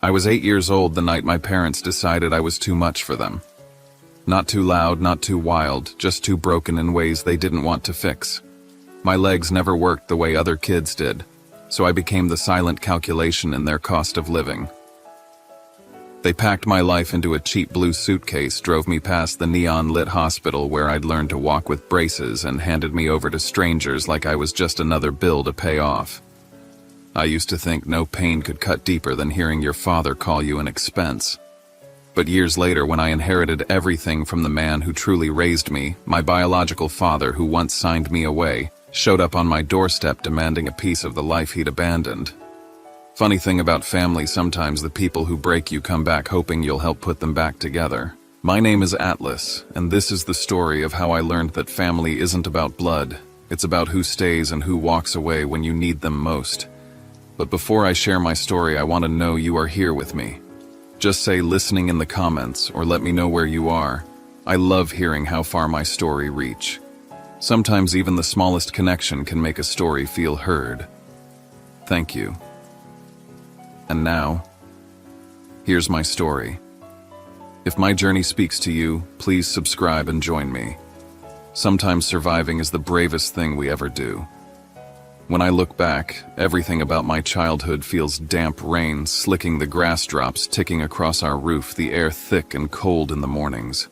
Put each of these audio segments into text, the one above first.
I was 8 years old the night my parents decided I was too much for them. Not too loud, not too wild, just too broken in ways they didn't want to fix. My legs never worked the way other kids did, so I became the silent calculation in their cost of living. They packed my life into a cheap blue suitcase, drove me past the neon-lit hospital where I'd learned to walk with braces, and handed me over to strangers like I was just another bill to pay off. I used to think no pain could cut deeper than hearing your father call you an expense. But years later, when I inherited everything from the man who truly raised me, my biological father who once signed me away, showed up on my doorstep demanding a piece of the life he'd abandoned. Funny thing about family, sometimes the people who break you come back hoping you'll help put them back together. My name is Atlas, and this is the story of how I learned that family isn't about blood. It's about who stays and who walks away when you need them most. But before I share my story, I want to know you are here with me. Just say listening in the comments, or let me know where you are. I love hearing how far my story reach. Sometimes even the smallest connection can make a story feel heard. Thank you. And now, here's my story. If my journey speaks to you, please subscribe and join me. Sometimes surviving is the bravest thing we ever do. When I look back, everything about my childhood feels damp rain slicking the grass drops ticking across our roof, the air thick and cold in the mornings.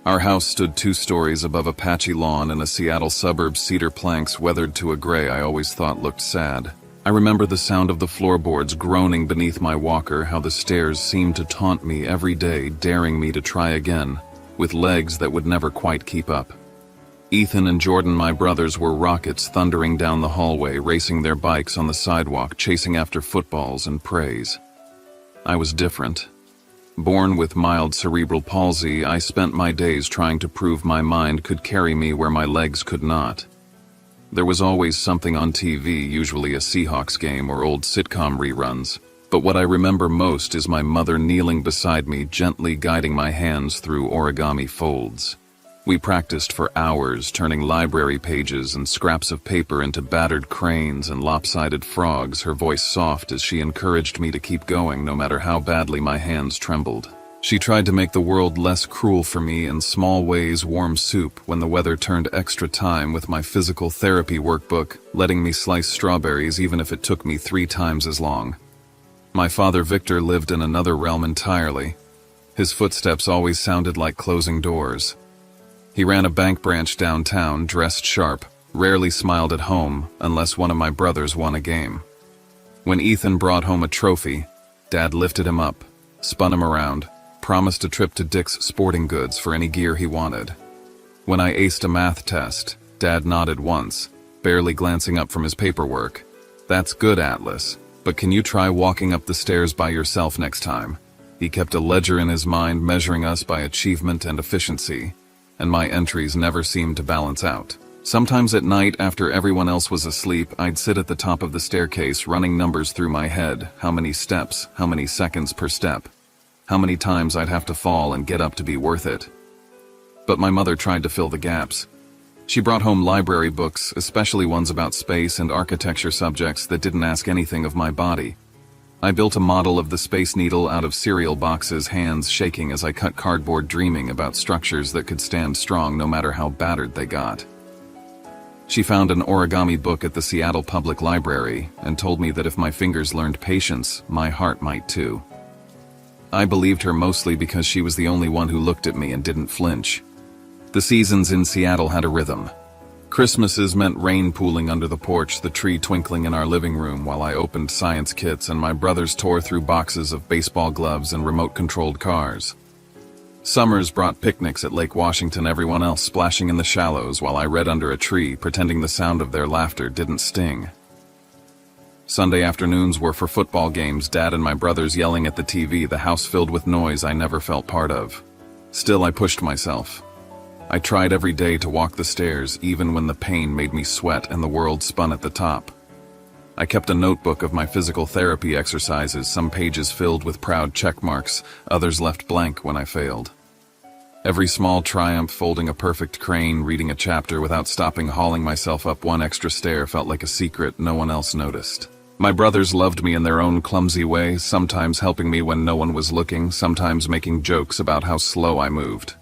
Our house stood 2 stories above a patchy lawn in a Seattle suburb, cedar planks weathered to a gray I always thought looked sad. I remember the sound of the floorboards groaning beneath my walker, how the stairs seemed to taunt me every day, daring me to try again, with legs that would never quite keep up. Ethan and Jordan, my brothers, were rockets thundering down the hallway, racing their bikes on the sidewalk, chasing after footballs and praise. I was different. Born with mild cerebral palsy, I spent my days trying to prove my mind could carry me where my legs could not. There was always something on TV, usually a Seahawks game or old sitcom reruns, but what I remember most is my mother kneeling beside me, gently guiding my hands through origami folds. We practiced for hours, turning library pages and scraps of paper into battered cranes and lopsided frogs, her voice soft as she encouraged me to keep going no matter how badly my hands trembled. She tried to make the world less cruel for me in small ways: warm soup when the weather turned, extra time with my physical therapy workbook, letting me slice strawberries even if it took me 3 times as long. My father, Victor, lived in another realm entirely. His footsteps always sounded like closing doors. He ran a bank branch downtown, dressed sharp, rarely smiled at home unless one of my brothers won a game. When Ethan brought home a trophy, Dad lifted him up, spun him around, promised a trip to Dick's Sporting Goods for any gear he wanted. When I aced a math test, Dad nodded once, barely glancing up from his paperwork. "That's good, Atlas, but can you try walking up the stairs by yourself next time?" He kept a ledger in his mind, measuring us by achievement and efficiency, and my entries never seemed to balance out. Sometimes at night, after everyone else was asleep, I'd sit at the top of the staircase running numbers through my head: how many steps, how many seconds per step, how many times I'd have to fall and get up to be worth it. But my mother tried to fill the gaps. She brought home library books, especially ones about space and architecture subjects that didn't ask anything of my body. I built a model of the Space Needle out of cereal boxes, hands shaking as I cut cardboard, dreaming about structures that could stand strong no matter how battered they got. She found an origami book at the Seattle Public Library and told me that if my fingers learned patience, my heart might too. I believed her mostly because she was the only one who looked at me and didn't flinch. The seasons in Seattle had a rhythm. Christmases meant rain pooling under the porch, the tree twinkling in our living room while I opened science kits, and my brothers tore through boxes of baseball gloves and remote-controlled cars. Summers brought picnics at Lake Washington, everyone else splashing in the shallows while I read under a tree, pretending the sound of their laughter didn't sting. Sunday afternoons were for football games, Dad and my brothers yelling at the TV, the house filled with noise I never felt part of. Still, I pushed myself. I tried every day to walk the stairs, even when the pain made me sweat and the world spun at the top. I kept a notebook of my physical therapy exercises, some pages filled with proud check marks, others left blank when I failed. Every small triumph, folding a perfect crane, reading a chapter without stopping, hauling myself up one extra stair, felt like a secret no one else noticed. My brothers loved me in their own clumsy way, sometimes helping me when no one was looking, sometimes making jokes about how slow I moved.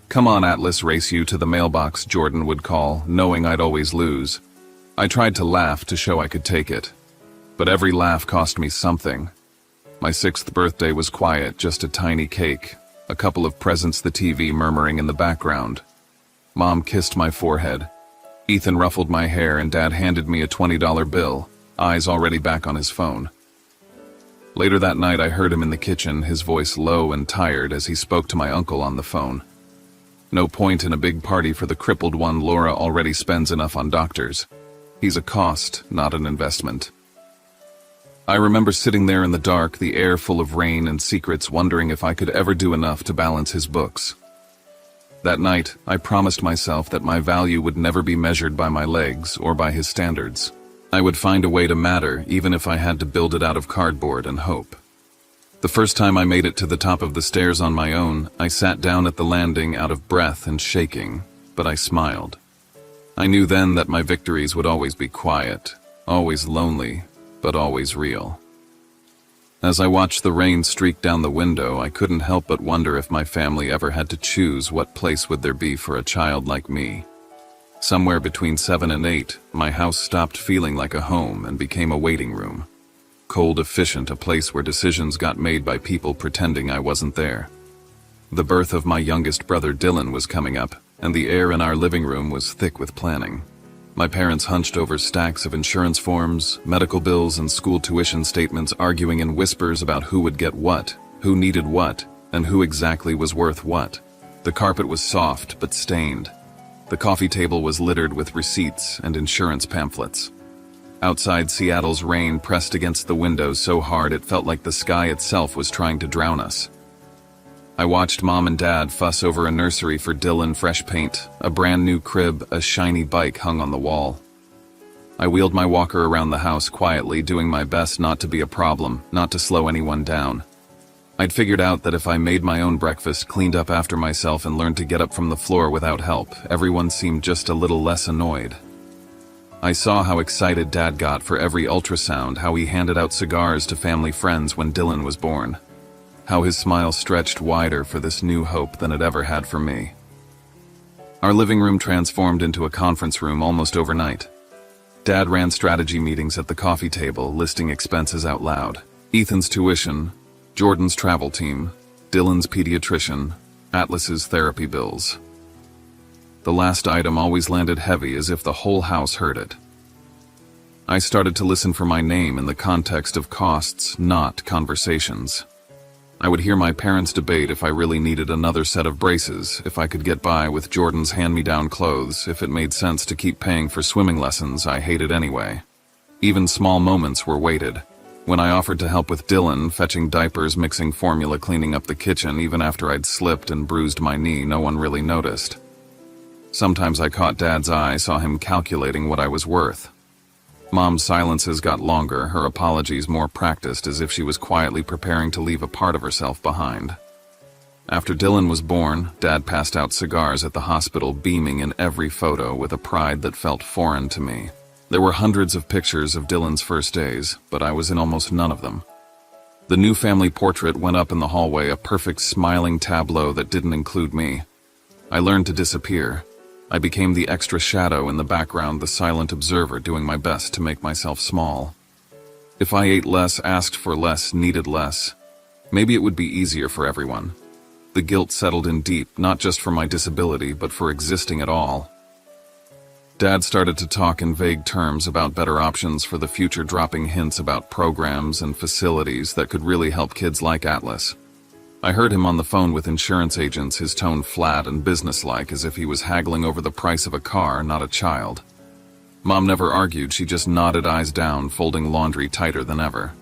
"Come on, Atlas, race you to the mailbox," Jordan would call, knowing I'd always lose. I tried to laugh to show I could take it. But every laugh cost me something. My 6th birthday was quiet, just a tiny cake, a couple of presents, the TV murmuring in the background. Mom kissed my forehead. Ethan ruffled my hair and Dad handed me a $20 bill, eyes already back on his phone. Later that night I heard him in the kitchen, his voice low and tired as he spoke to my uncle on the phone. "No point in a big party for the crippled one. Laura already spends enough on doctors. He's a cost, not an investment." I remember sitting there in the dark, the air full of rain and secrets, wondering if I could ever do enough to balance his books. That night, I promised myself that my value would never be measured by my legs or by his standards. I would find a way to matter, even if I had to build it out of cardboard and hope. The first time I made it to the top of the stairs on my own, I sat down at the landing out of breath and shaking, but I smiled. I knew then that my victories would always be quiet, always lonely, but always real. As I watched the rain streak down the window, I couldn't help but wonder if my family ever had to choose what place would there be for a child like me. Somewhere between 7 and 8, my house stopped feeling like a home and became a waiting room. Cold, efficient, a place where decisions got made by people pretending I wasn't there. The birth of my youngest brother Dylan was coming up, and the air in our living room was thick with planning. My parents hunched over stacks of insurance forms, medical bills, and school tuition statements, arguing in whispers about who would get what, who needed what, and who exactly was worth what. The carpet was soft but stained. The coffee table was littered with receipts and insurance pamphlets. Outside, Seattle's rain pressed against the windows so hard it felt like the sky itself was trying to drown us. I watched Mom and Dad fuss over a nursery for Dylan, fresh paint, a brand new crib, a shiny bike hung on the wall. I wheeled my walker around the house quietly, doing my best not to be a problem, not to slow anyone down. I'd figured out that if I made my own breakfast, cleaned up after myself, and learned to get up from the floor without help, everyone seemed just a little less annoyed. I saw how excited Dad got for every ultrasound, how he handed out cigars to family friends when Dylan was born. How his smile stretched wider for this new hope than it ever had for me. Our living room transformed into a conference room almost overnight. Dad ran strategy meetings at the coffee table, listing expenses out loud. Ethan's tuition, Jordan's travel team, Dylan's pediatrician, Atlas's therapy bills. The last item always landed heavy, as if the whole house heard it. I started to listen for my name in the context of costs, not conversations. I would hear my parents debate if I really needed another set of braces, if I could get by with Jordan's hand-me-down clothes, if it made sense to keep paying for swimming lessons I hated anyway. Even small moments were weighted. When I offered to help with Dylan, fetching diapers, mixing formula, cleaning up the kitchen, even after I'd slipped and bruised my knee, no one really noticed. Sometimes I caught Dad's eye, saw him calculating what I was worth. Mom's silences got longer, her apologies more practiced, as if she was quietly preparing to leave a part of herself behind. After Dylan was born, Dad passed out cigars at the hospital, beaming in every photo with a pride that felt foreign to me. There were hundreds of pictures of Dylan's first days, but I was in almost none of them. The new family portrait went up in the hallway, a perfect smiling tableau that didn't include me. I learned to disappear. I became the extra shadow in the background, the silent observer, doing my best to make myself small. If I ate less, asked for less, needed less, maybe it would be easier for everyone. The guilt settled in deep, not just for my disability, but for existing at all. Dad started to talk in vague terms about better options for the future, dropping hints about programs and facilities that could really help kids like Atlas. I heard him on the phone with insurance agents, his tone flat and businesslike, as if he was haggling over the price of a car, not a child. Mom never argued, she just nodded, eyes down, folding laundry tighter than ever.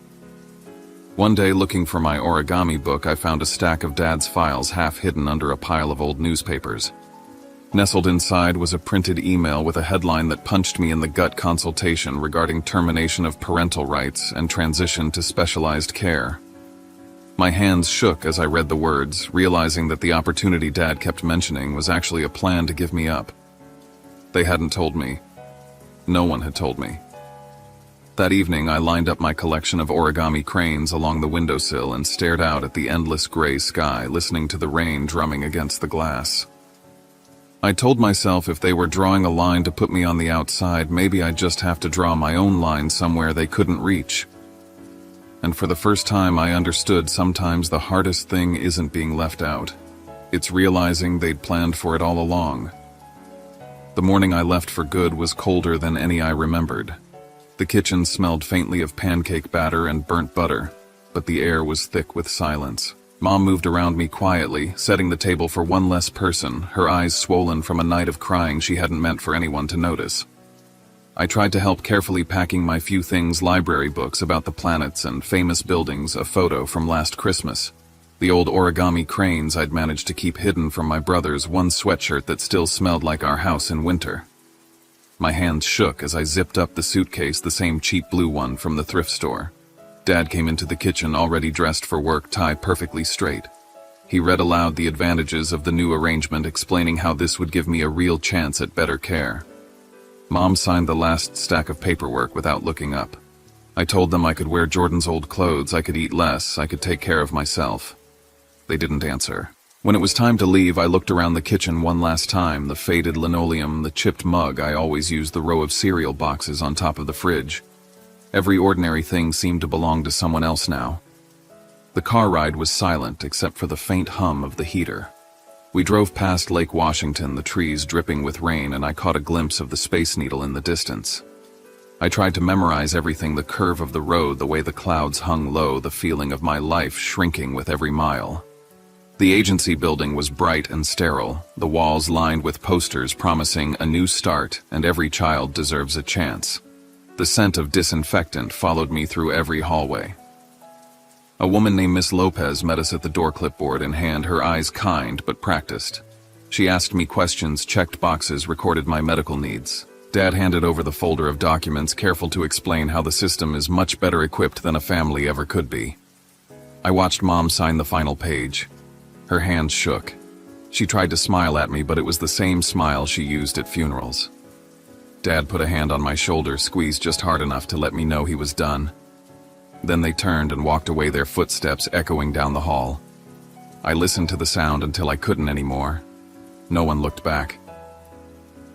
One day, looking for my origami book, I found a stack of Dad's files half hidden under a pile of old newspapers. Nestled inside was a printed email with a headline that punched me in the gut: consultation regarding termination of parental rights and transition to specialized care. My hands shook as I read the words, realizing that the opportunity Dad kept mentioning was actually a plan to give me up. They hadn't told me. No one had told me. That evening, I lined up my collection of origami cranes along the windowsill and stared out at the endless gray sky, listening to the rain drumming against the glass. I told myself if they were drawing a line to put me on the outside, maybe I'd just have to draw my own line somewhere they couldn't reach. And for the first time, I understood sometimes the hardest thing isn't being left out. It's realizing they'd planned for it all along. The morning I left for good was colder than any I remembered. The kitchen smelled faintly of pancake batter and burnt butter, but the air was thick with silence. Mom moved around me quietly, setting the table for one less person, her eyes swollen from a night of crying she hadn't meant for anyone to notice. I tried to help, carefully packing my few things: library books about the planets and famous buildings, a photo from last Christmas, the old origami cranes I'd managed to keep hidden from my brothers, one sweatshirt that still smelled like our house in winter. My hands shook as I zipped up the suitcase, the same cheap blue one from the thrift store. Dad came into the kitchen, already dressed for work, tie perfectly straight. He read aloud the advantages of the new arrangement, explaining how this would give me a real chance at better care. Mom signed the last stack of paperwork without looking up. I told them I could wear Jordan's old clothes, I could eat less, I could take care of myself. They didn't answer. When it was time to leave, I looked around the kitchen one last time: the faded linoleum, the chipped mug I always used, the row of cereal boxes on top of the fridge. Every ordinary thing seemed to belong to someone else now. The car ride was silent except for the faint hum of the heater. We drove past Lake Washington, the trees dripping with rain, and I caught a glimpse of the Space Needle in the distance. I tried to memorize everything: the curve of the road, the way the clouds hung low, the feeling of my life shrinking with every mile. The agency building was bright and sterile, the walls lined with posters promising a new start and every child deserves a chance. The scent of disinfectant followed me through every hallway. A woman named Miss Lopez met us at the door, clipboard in hand, her eyes kind but practiced. She asked me questions, checked boxes, recorded my medical needs. Dad handed over the folder of documents, careful to explain how the system is much better equipped than a family ever could be. I watched Mom sign the final page. Her hands shook. She tried to smile at me, but it was the same smile she used at funerals. Dad put a hand on my shoulder, squeezed just hard enough to let me know he was done. Then they turned and walked away, their footsteps echoing down the hall. I listened to the sound until I couldn't anymore. No one looked back.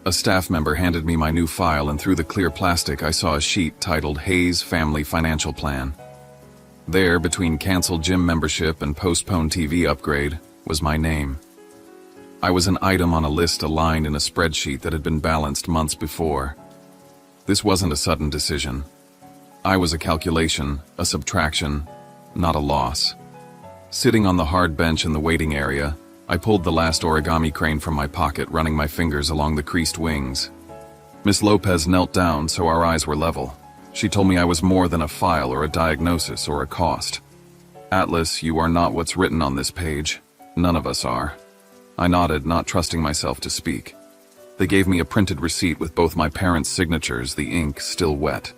A staff member handed me my new file, and through the clear plastic I saw a sheet titled Hayes Family Financial Plan. There, between canceled gym membership and postponed TV upgrade, was my name. I was an item on a list aligned in a spreadsheet that had been balanced months before. This wasn't a sudden decision. I was a calculation, a subtraction, not a loss. Sitting on the hard bench in the waiting area, I pulled the last origami crane from my pocket, running my fingers along the creased wings. Miss Lopez knelt down so our eyes were level. She told me I was more than a file or a diagnosis or a cost. "Atlas, you are not what's written on this page. None of us are." I nodded, not trusting myself to speak. They gave me a printed receipt with both my parents' signatures, the ink still wet.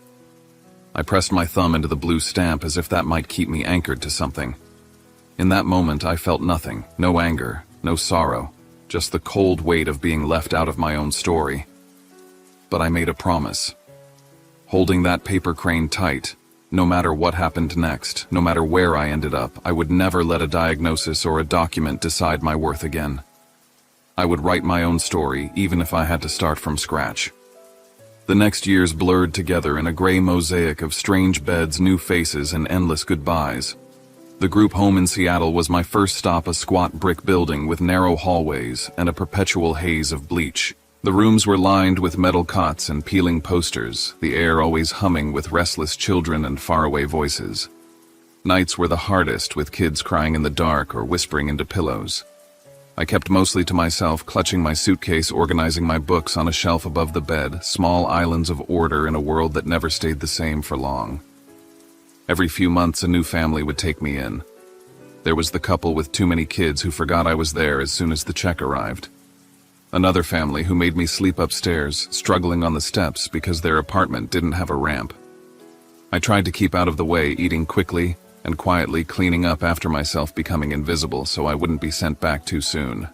I pressed my thumb into the blue stamp as if that might keep me anchored to something. In that moment, I felt nothing, no anger, no sorrow, just the cold weight of being left out of my own story. But I made a promise. Holding that paper crane tight, no matter what happened next, no matter where I ended up, I would never let a diagnosis or a document decide my worth again. I would write my own story, even if I had to start from scratch. The next years blurred together in a gray mosaic of strange beds, new faces, and endless goodbyes. The group home in Seattle was my first stop, a squat brick building with narrow hallways and a perpetual haze of bleach. The rooms were lined with metal cots and peeling posters, the air always humming with restless children and faraway voices. Nights were the hardest, with kids crying in the dark or whispering into pillows. I kept mostly to myself, clutching my suitcase, organizing my books on a shelf above the bed, small islands of order in a world that never stayed the same for long. Every few months a new family would take me in. There was the couple with too many kids who forgot I was there as soon as the check arrived. Another family who made me sleep upstairs, struggling on the steps because their apartment didn't have a ramp. I tried to keep out of the way, eating quickly and quietly, cleaning up after myself, becoming invisible so I wouldn't be sent back too soon.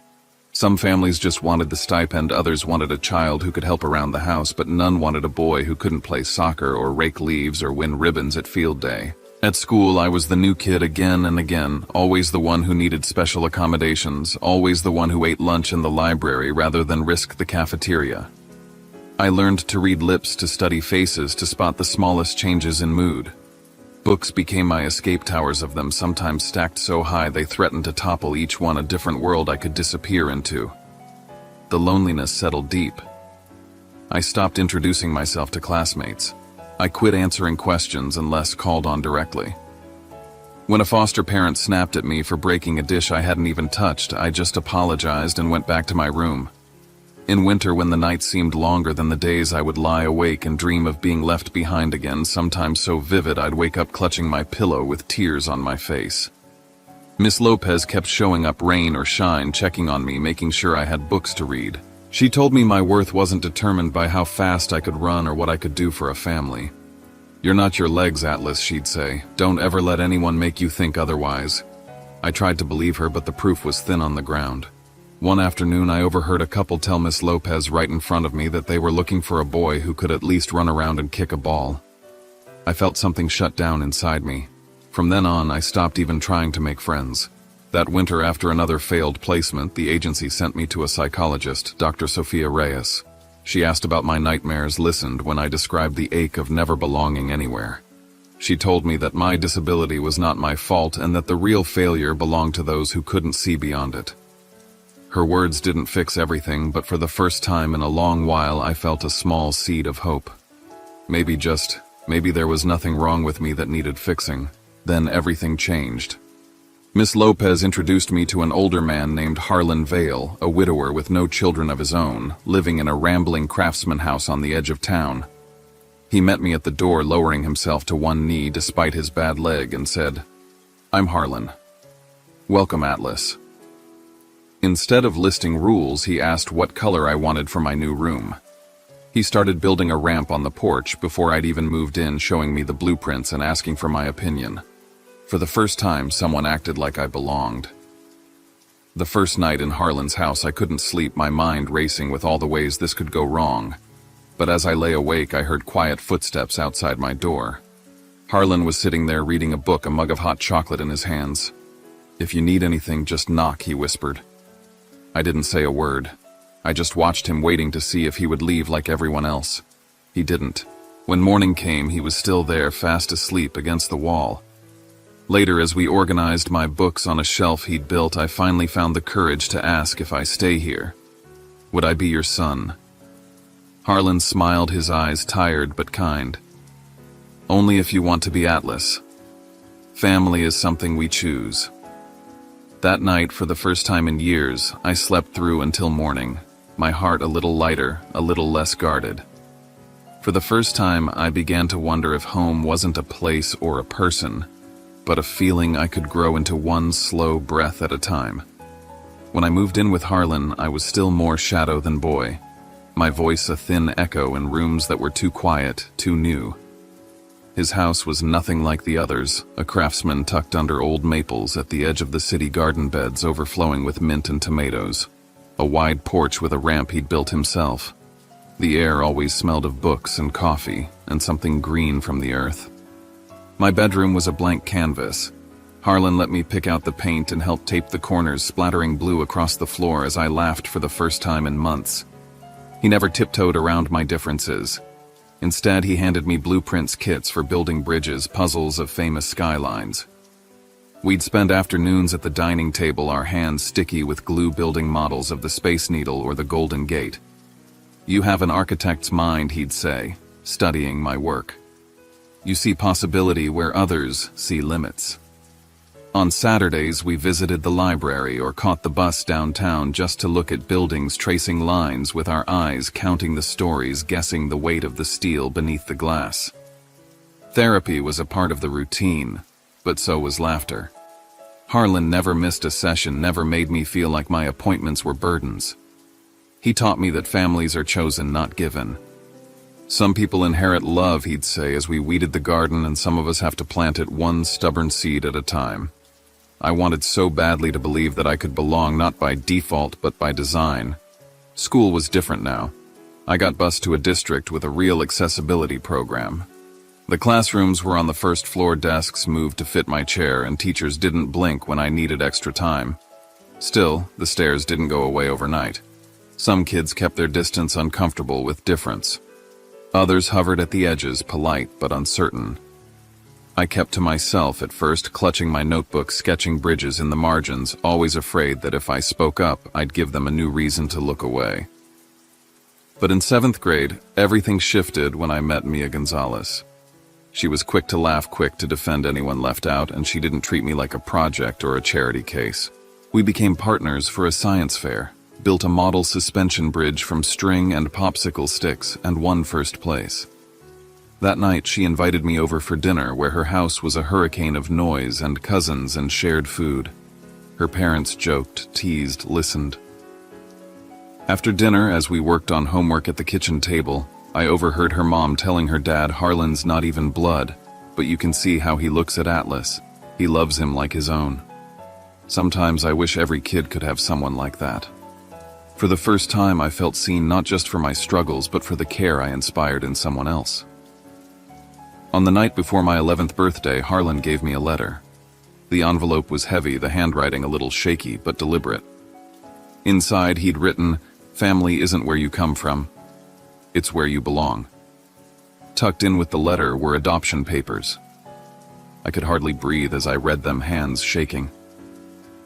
Some families just wanted the stipend, others wanted a child who could help around the house, but none wanted a boy who couldn't play soccer or rake leaves or win ribbons at field day. At school, I was the new kid again and again, always the one who needed special accommodations, always the one who ate lunch in the library rather than risk the cafeteria. I learned to read lips, to study faces, to spot the smallest changes in mood. Books became my escape towers of them, sometimes stacked so high they threatened to topple, each one a different world I could disappear into. The loneliness settled deep. I stopped introducing myself to classmates. I quit answering questions and less called on directly. When a foster parent snapped at me for breaking a dish I hadn't even touched, I just apologized and went back to my room. In winter, when the nights seemed longer than the days, I would lie awake and dream of being left behind again, sometimes so vivid I'd wake up clutching my pillow with tears on my face. Miss Lopez kept showing up, rain or shine, checking on me, making sure I had books to read. She told me my worth wasn't determined by how fast I could run or what I could do for a family. "You're not your legs, Atlas," she'd say. "Don't ever let anyone make you think otherwise." I tried to believe her, but the proof was thin on the ground. One afternoon, I overheard a couple tell Miss Lopez right in front of me that they were looking for a boy who could at least run around and kick a ball. I felt something shut down inside me. From then on, I stopped even trying to make friends. That winter, after another failed placement, the agency sent me to a psychologist, Dr. Sophia Reyes. She asked about my nightmares, listened when I described the ache of never belonging anywhere. She told me that my disability was not my fault and that the real failure belonged to those who couldn't see beyond it. Her words didn't fix everything, but for the first time in a long while, I felt a small seed of hope. Maybe there was nothing wrong with me that needed fixing. Then everything changed. Miss Lopez introduced me to an older man named Harlan Vale, a widower with no children of his own, living in a rambling craftsman house on the edge of town. He met me at the door, lowering himself to one knee despite his bad leg, and said, "I'm Harlan. Welcome, Atlas." Instead of listing rules, he asked what color I wanted for my new room. He started building a ramp on the porch before I'd even moved in, showing me the blueprints and asking for my opinion. For the first time, someone acted like I belonged. The first night in Harlan's house, I couldn't sleep, my mind racing with all the ways this could go wrong. But as I lay awake, I heard quiet footsteps outside my door. Harlan was sitting there reading a book, a mug of hot chocolate in his hands. "If you need anything, just knock," he whispered. I didn't say a word. I just watched him, waiting to see if he would leave like everyone else. He didn't. When morning came, he was still there, fast asleep against the wall. Later, as we organized my books on a shelf he'd built, I finally found the courage to ask if I stay here. Would I be your son? Harlan smiled, his eyes tired but kind. "Only if you want to be, Atlas. Family is something we choose." That night, for the first time in years, I slept through until morning, my heart a little lighter, a little less guarded. For the first time, I began to wonder if home wasn't a place or a person, but a feeling I could grow into, one slow breath at a time. When I moved in with Harlan, I was still more shadow than boy, my voice a thin echo in rooms that were too quiet, too new. His house was nothing like the others, a craftsman tucked under old maples at the edge of the city garden beds overflowing with mint and tomatoes. A wide porch with a ramp he'd built himself. The air always smelled of books and coffee and something green from the earth. My bedroom was a blank canvas. Harlan let me pick out the paint and help tape the corners, splattering blue across the floor as I laughed for the first time in months. He never tiptoed around my differences. Instead, he handed me blueprints, kits for building bridges, puzzles of famous skylines. We'd spend afternoons at the dining table, our hands sticky with glue, building models of the Space Needle or the Golden Gate. "You have an architect's mind," he'd say, studying my work. "You see possibility where others see limits." On Saturdays, we visited the library or caught the bus downtown just to look at buildings, tracing lines with our eyes, counting the stories, guessing the weight of the steel beneath the glass. Therapy was a part of the routine, but so was laughter. Harlan never missed a session, never made me feel like my appointments were burdens. He taught me that families are chosen, not given. "Some people inherit love," he'd say as we weeded the garden, "and some of us have to plant it one stubborn seed at a time." I wanted so badly to believe that I could belong not by default but by design. School was different now. I got bused to a district with a real accessibility program. The classrooms were on the first floor, desks moved to fit my chair, and teachers didn't blink when I needed extra time. Still, the stares didn't go away overnight. Some kids kept their distance, uncomfortable with difference. Others hovered at the edges, polite but uncertain. I kept to myself at first, clutching my notebook, sketching bridges in the margins, always afraid that if I spoke up, I'd give them a new reason to look away. But in 7th grade, everything shifted when I met Mia Gonzalez. She was quick to laugh, quick to defend anyone left out, and she didn't treat me like a project or a charity case. We became partners for a science fair, built a model suspension bridge from string and popsicle sticks, and won first place. That night, she invited me over for dinner, where her house was a hurricane of noise and cousins and shared food. Her parents joked, teased, listened. After dinner, as we worked on homework at the kitchen table, I overheard her mom telling her dad, "Harlan's not even blood, but you can see how he looks at Atlas. He loves him like his own." Sometimes I wish every kid could have someone like that. For the first time, I felt seen, not just for my struggles, but for the care I inspired in someone else. On the night before my 11th birthday, Harlan gave me a letter. The envelope was heavy, the handwriting a little shaky but deliberate. Inside, he'd written, "Family isn't where you come from. It's where you belong." Tucked in with the letter were adoption papers. I could hardly breathe as I read them, hands shaking.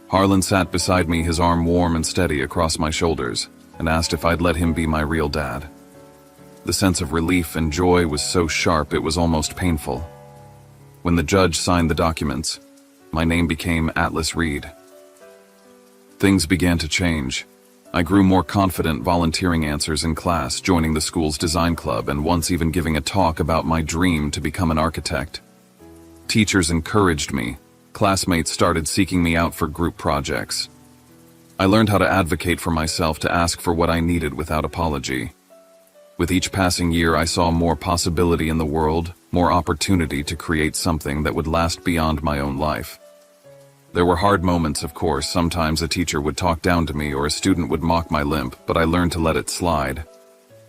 Harlan sat beside me, his arm warm and steady across my shoulders, and asked if I'd let him be my real dad. The sense of relief and joy was so sharp it was almost painful. When the judge signed the documents, my name became Atlas Reed. Things began to change. I grew more confident, volunteering answers in class, joining the school's design club, and once even giving a talk about my dream to become an architect. Teachers encouraged me. Classmates started seeking me out for group projects. I learned how to advocate for myself, to ask for what I needed without apology. With each passing year, I saw more possibility in the world, more opportunity to create something that would last beyond my own life. There were hard moments, of course. Sometimes a teacher would talk down to me or a student would mock my limp, but I learned to let it slide.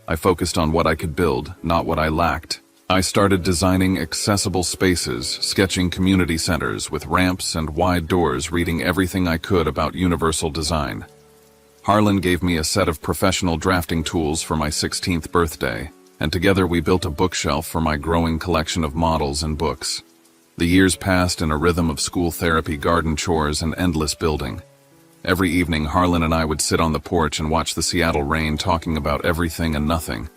I focused on what I could build, not what I lacked. I started designing accessible spaces, sketching community centers with ramps and wide doors, reading everything I could about universal design. Harlan gave me a set of professional drafting tools for my 16th birthday, and together we built a bookshelf for my growing collection of models and books. The years passed in a rhythm of school therapy, garden chores, and endless building. Every evening, Harlan and I would sit on the porch and watch the Seattle rain, talking about everything and nothing.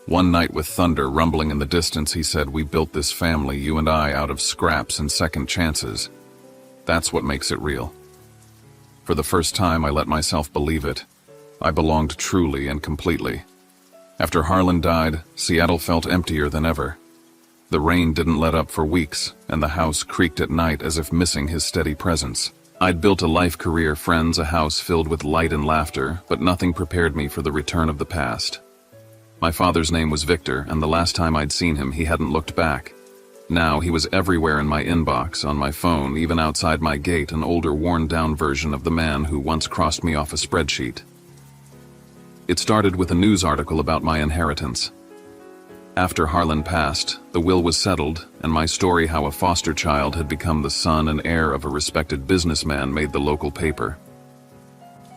One night, with thunder rumbling in the distance, he said, "We built this family, you and I, out of scraps and second chances. That's what makes it real." For the first time, I let myself believe it. I belonged truly and completely. After Harlan died, Seattle felt emptier than ever. The rain didn't let up for weeks, and the house creaked at night as if missing his steady presence. I'd built a life, career, friends, a house filled with light and laughter, but nothing prepared me for the return of the past. My father's name was Victor, and the last time I'd seen him, he hadn't looked back. Now he was everywhere, in my inbox, on my phone, even outside my gate, an older, worn-down version of the man who once crossed me off a spreadsheet. It started with a news article about my inheritance. After Harlan passed, the will was settled, and my story, how a foster child had become the son and heir of a respected businessman, made the local paper.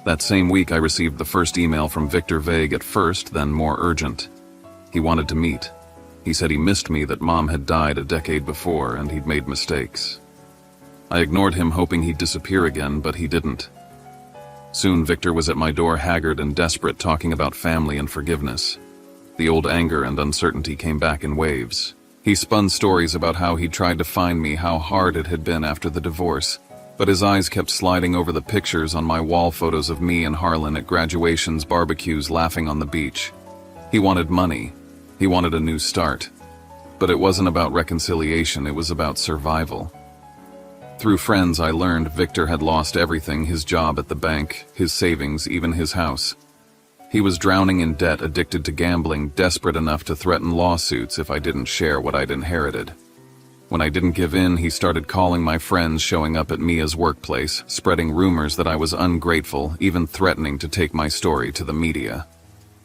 That same week, I received the first email from Victor, vague at first, then more urgent. He wanted to meet. He said he missed me, that Mom had died a decade before, and he'd made mistakes. I ignored him, hoping he'd disappear again, but he didn't. Soon, Victor was at my door, haggard and desperate, talking about family and forgiveness. The old anger and uncertainty came back in waves. He spun stories about how he'd tried to find me, how hard it had been after the divorce, but his eyes kept sliding over the pictures on my wall, photos of me and Harlan at graduations, barbecues, laughing on the beach. He wanted money. He wanted a new start. But it wasn't about reconciliation, it was about survival. Through friends, I learned Victor had lost everything: his job at the bank, his savings, even his house. He was drowning in debt, addicted to gambling, desperate enough to threaten lawsuits if I didn't share what I'd inherited. When I didn't give in, he started calling my friends, showing up at Mia's workplace, spreading rumors that I was ungrateful, even threatening to take my story to the media.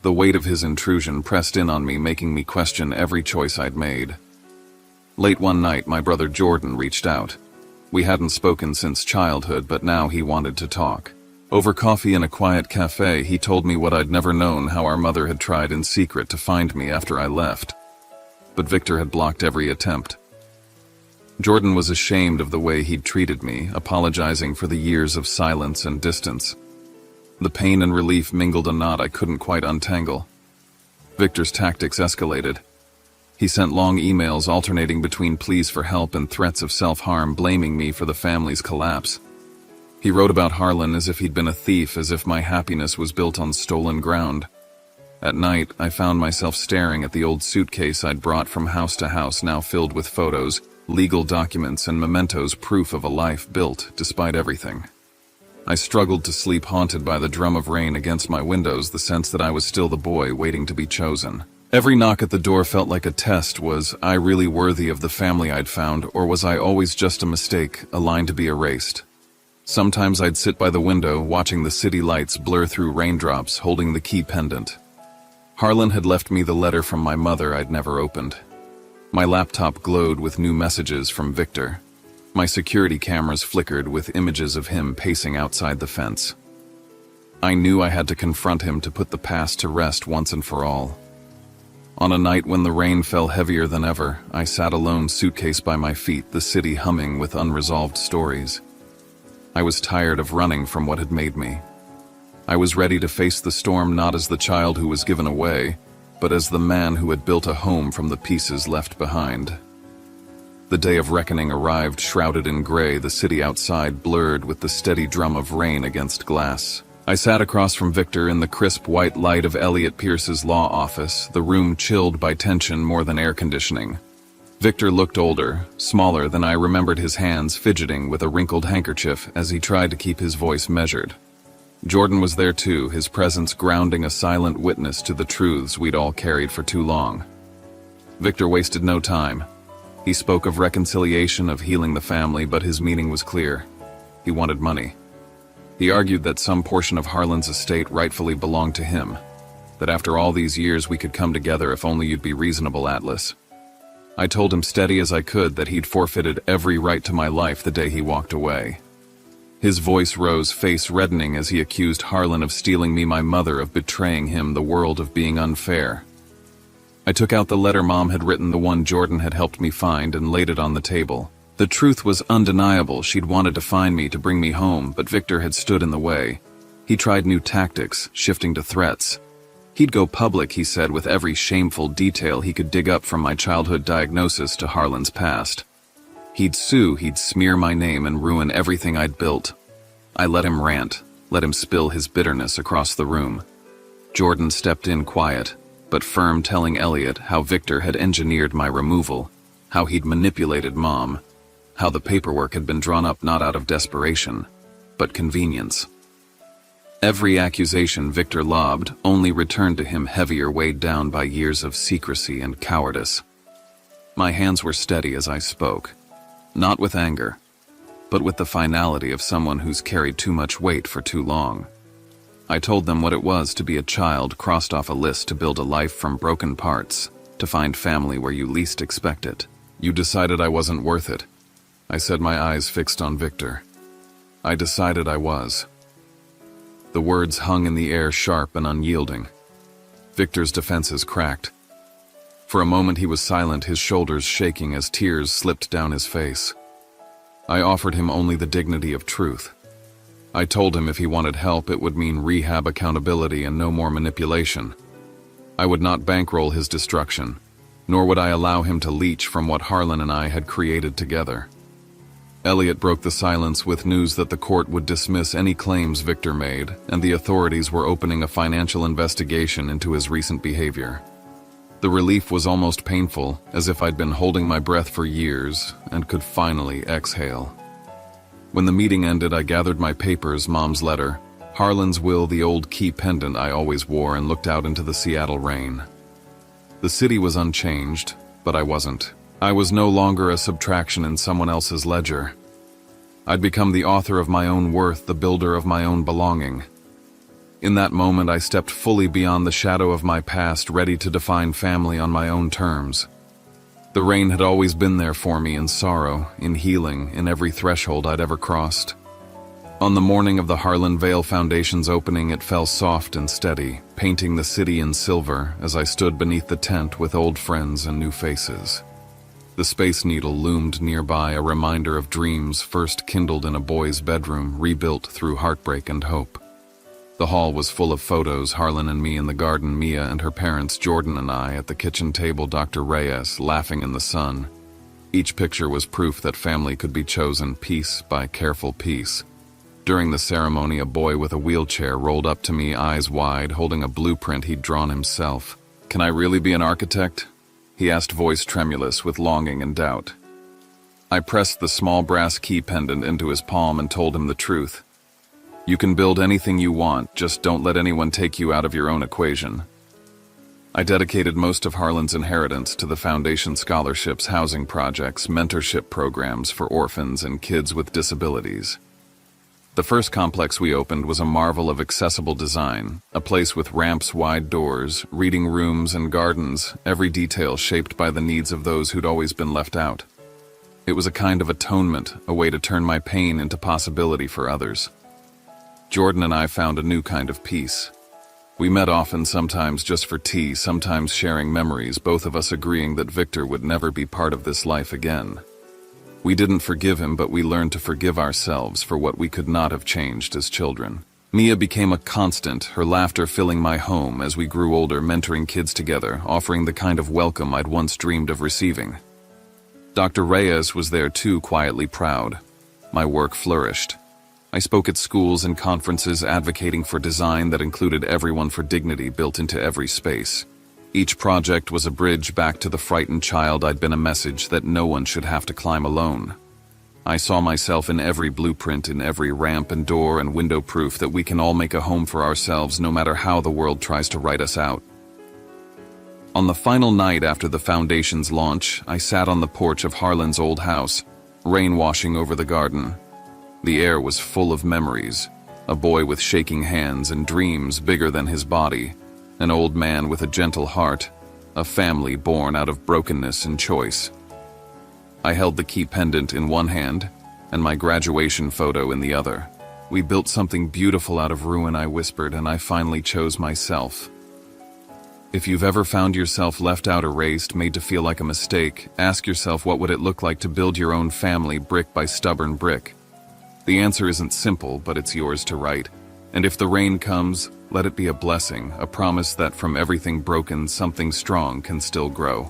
The weight of his intrusion pressed in on me, making me question every choice I'd made. Late one night, my brother Jordan reached out. We hadn't spoken since childhood, but now he wanted to talk. Over coffee in a quiet cafe, he told me what I'd never known: how our mother had tried in secret to find me after I left. But Victor had blocked every attempt. Jordan was ashamed of the way he'd treated me, apologizing for the years of silence and distance. The pain and relief mingled a knot I couldn't quite untangle. Victor's tactics escalated. He sent long emails alternating between pleas for help and threats of self-harm, blaming me for the family's collapse. He wrote about Harlan as if he'd been a thief, as if my happiness was built on stolen ground. At night, I found myself staring at the old suitcase I'd brought from house to house, now filled with photos, legal documents, and mementos, proof of a life built despite everything. I struggled to sleep, haunted by the drum of rain against my windows, the sense that I was still the boy waiting to be chosen. Every knock at the door felt like a test. Was I really worthy of the family I'd found, or was I always just a mistake, a line to be erased? Sometimes I'd sit by the window, watching the city lights blur through raindrops, holding the key pendant. Harlan had left me the letter from my mother I'd never opened. My laptop glowed with new messages from Victor. My security cameras flickered with images of him pacing outside the fence. I knew I had to confront him to put the past to rest once and for all. On a night when the rain fell heavier than ever, I sat alone, suitcase by my feet, the city humming with unresolved stories. I was tired of running from what had made me. I was ready to face the storm, not as the child who was given away, but as the man who had built a home from the pieces left behind. The day of reckoning arrived, shrouded in gray, the city outside blurred with the steady drum of rain against glass. I sat across from Victor in the crisp white light of Elliot Pierce's law office, the room chilled by tension more than air conditioning. Victor looked older, smaller than I remembered, his hands fidgeting with a wrinkled handkerchief as he tried to keep his voice measured. Jordan was there too, his presence grounding, a silent witness to the truths we'd all carried for too long. Victor wasted no time. He spoke of reconciliation, of healing the family, but his meaning was clear. He wanted money. He argued that some portion of Harlan's estate rightfully belonged to him, that after all these years we could come together if only you'd be reasonable, Atlas. I told him steady as I could that he'd forfeited every right to my life the day he walked away. His voice rose, face reddening, as he accused Harlan of stealing me, my mother, of betraying him, the world of being unfair. I took out the letter Mom had written, the one Jordan had helped me find, and laid it on the table. The truth was undeniable. She'd wanted to find me, to bring me home, but Victor had stood in the way. He tried new tactics, shifting to threats. He'd go public, he said, with every shameful detail he could dig up, from my childhood diagnosis to Harlan's past. He'd sue, he'd smear my name and ruin everything I'd built. I let him rant, let him spill his bitterness across the room. Jordan stepped in, quiet but firm, telling Elliot how Victor had engineered my removal, how he'd manipulated Mom, how the paperwork had been drawn up not out of desperation, but convenience. Every accusation Victor lobbed only returned to him heavier, weighed down by years of secrecy and cowardice. My hands were steady as I spoke, not with anger, but with the finality of someone who's carried too much weight for too long. I told them what it was to be a child, crossed off a list, to build a life from broken parts, to find family where you least expect it. You decided I wasn't worth it, I said, my eyes fixed on Victor. I decided I was. The words hung in the air, sharp and unyielding. Victor's defenses cracked. For a moment he was silent, his shoulders shaking as tears slipped down his face. I offered him only the dignity of truth. I told him if he wanted help, it would mean rehab, accountability, and no more manipulation. I would not bankroll his destruction, nor would I allow him to leech from what Harlan and I had created together. Elliot broke the silence with news that the court would dismiss any claims Victor made, and the authorities were opening a financial investigation into his recent behavior. The relief was almost painful, as if I'd been holding my breath for years and could finally exhale. When the meeting ended, I gathered my papers, Mom's letter, Harlan's will, the old key pendant I always wore, and looked out into the Seattle rain. The city was unchanged, but I wasn't. I was no longer a subtraction in someone else's ledger. I'd become the author of my own worth, the builder of my own belonging. In that moment, I stepped fully beyond the shadow of my past, ready to define family on my own terms. The rain had always been there for me in sorrow, in healing, in every threshold I'd ever crossed. On the morning of the Harlan Vale Foundation's opening, it fell soft and steady, painting the city in silver as I stood beneath the tent with old friends and new faces. The Space Needle loomed nearby, a reminder of dreams first kindled in a boy's bedroom, rebuilt through heartbreak and hope. The hall was full of photos, Harlan and me in the garden, Mia and her parents, Jordan and I at the kitchen table, Dr. Reyes laughing in the sun. Each picture was proof that family could be chosen piece by careful piece. During the ceremony, a boy with a wheelchair rolled up to me, eyes wide, holding a blueprint he'd drawn himself. "Can I really be an architect?" he asked, voice tremulous with longing and doubt. I pressed the small brass key pendant into his palm and told him the truth. "You can build anything you want, just don't let anyone take you out of your own equation." I dedicated most of Harlan's inheritance to the foundation scholarships, housing projects, mentorship programs for orphans and kids with disabilities. The first complex we opened was a marvel of accessible design, a place with ramps, wide doors, reading rooms, and gardens, every detail shaped by the needs of those who'd always been left out. It was a kind of atonement, a way to turn my pain into possibility for others. Jordan and I found a new kind of peace. We met often, sometimes just for tea, sometimes sharing memories, both of us agreeing that Victor would never be part of this life again. We didn't forgive him, but we learned to forgive ourselves for what we could not have changed as children. Mia became a constant, her laughter filling my home as we grew older, mentoring kids together, offering the kind of welcome I'd once dreamed of receiving. Dr. Reyes was there too, quietly proud. My work flourished. I spoke at schools and conferences advocating for design that included everyone, for dignity built into every space. Each project was a bridge back to the frightened child I'd been, a message that no one should have to climb alone. I saw myself in every blueprint, in every ramp and door and window, proof that we can all make a home for ourselves no matter how the world tries to write us out. On the final night after the foundation's launch, I sat on the porch of Harlan's old house, rain washing over the garden. The air was full of memories, a boy with shaking hands and dreams bigger than his body, an old man with a gentle heart, a family born out of brokenness and choice. I held the key pendant in one hand and my graduation photo in the other. "We built something beautiful out of ruin," I whispered, "and I finally chose myself." If you've ever found yourself left out, erased, made to feel like a mistake, ask yourself, what would it look like to build your own family brick by stubborn brick? The answer isn't simple, but it's yours to write. And if the rain comes, let it be a blessing, a promise that from everything broken, something strong can still grow.